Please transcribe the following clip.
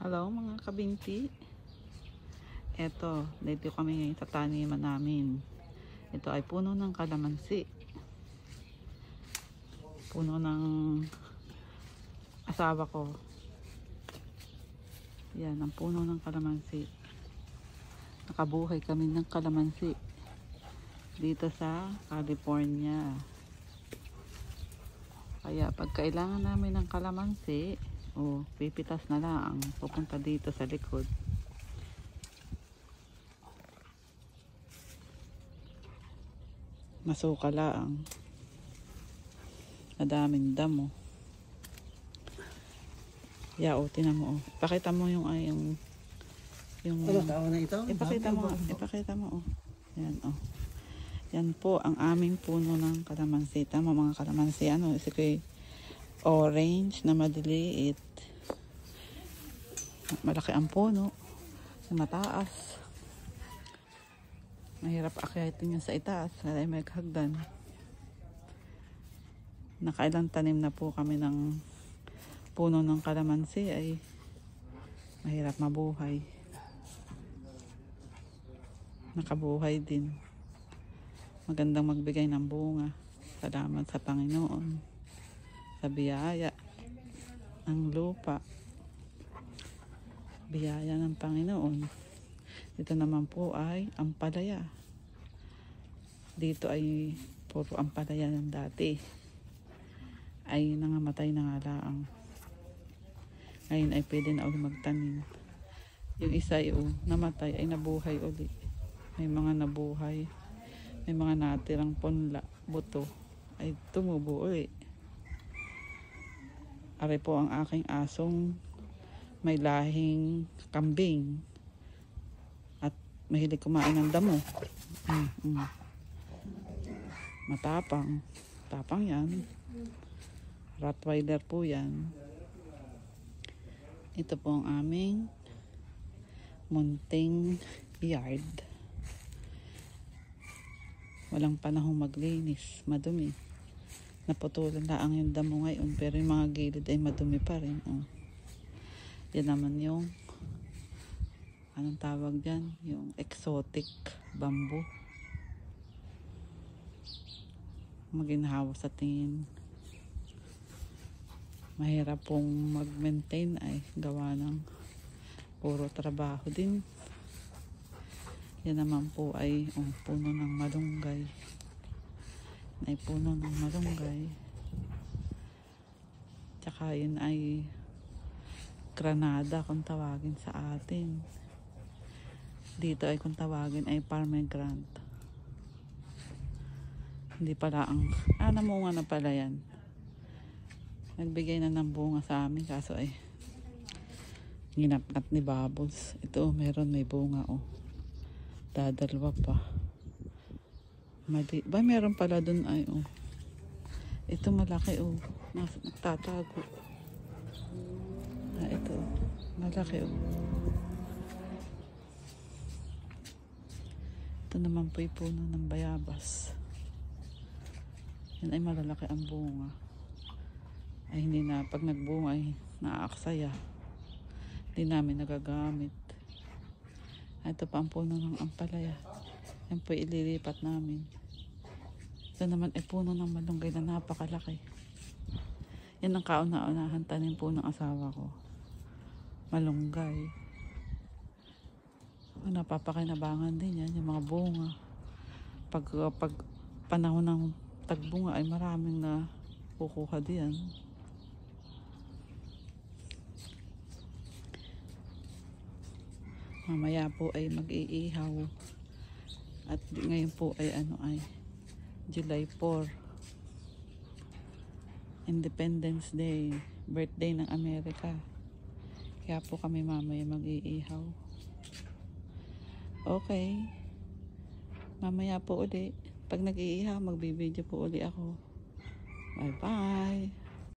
Hello mga kabinti. Eto, dito kami ngayon sa taniman namin. Ito ay puno ng kalamansi. Puno ng asawa ko. Yan, ang puno ng kalamansi. Nakabuhay kami ng kalamansi dito sa California. Kaya pag kailangan namin ng kalamansi, pipitas na lang pupunta dito sa likod. Masuka lang. Madaming damo. Tinan mo. Pakita mo yung ano tao na ito? Ipakita mo. Yan Yan po ang aming puno ng kalamansi. Tama mga kalamansi. Isi orange na madiliit. Malaki ang puno. Mataas. Mahirap akyatin yun sa itaas. Kaya may hagdan. Nakailang tanim na po kami ng puno ng kalamansi ay mahirap mabuhay. Nakabuhay din. Magandang magbigay ng bunga. Salamat sa Panginoon. Sa biyaya ng lupa. Biyaya ng Panginoon. Dito naman po ay ampalaya. Dito ay puro ampalaya ng dati. Ay nangamatay na nga laang. Ngayon ay pwede na ulit magtanim. Yung isa ay namatay ay nabuhay ulit. May mga nabuhay. May mga natirang punla, buto ay tumubo ulit. Ari po ang aking asong may lahing kambing at mahilig kumain ng damo. Matapang. Tapang yan. Rottweiler po yan. Ito po ang aming munting yard. Walang panahong maglinis. Madumi. Naputulan lang yung damo ngayon. Pero yung mga gilid ay madumi pa rin. Yan naman yung anong tawag dyan? Yung exotic bamboo. Maginhawa sa tingin. Mahirap pong mag-maintain ay gawa ng puro trabaho din. Yan naman po ay puno ng malunggay. Ay puno ng malunggay. Tsaka yun ay granada kung tawagin sa atin. Dito ay kung tawagin ay pomegranate. Hindi pala namunga na pala yan. Nagbigay na ng bunga sa amin kaso ay ginapnat ni Bubbles. Ito may bunga dadalwa pa. Meron pala dun ay ito malaki nagtatago. Ito malaki Ito naman po yung puno ng bayabas. Yan ay malalaki ang bunga. Ay hindi na pag nagbunga ay naaaksaya. Hindi namin nagagamit. Ito pa ang puno ng ampalaya. Yan po ililipat namin. Ito naman ay puno ng malunggay na napakalaki. Yan ang kauna-unahan tanim po ng asawa ko. Malunggay. Napapakinabangan din yan, yung mga bunga. Pag panahon ng tagbunga ay maraming na kukuha diyan. Mamaya po ay mag-iihaw. At ngayon po ay July 4. Independence Day. Birthday ng Amerika. Kaya po kami mamaya mag-iihaw. Okay. Mamaya po uli. Pag nag-iihaw, magbibideo po uli ako. Bye bye.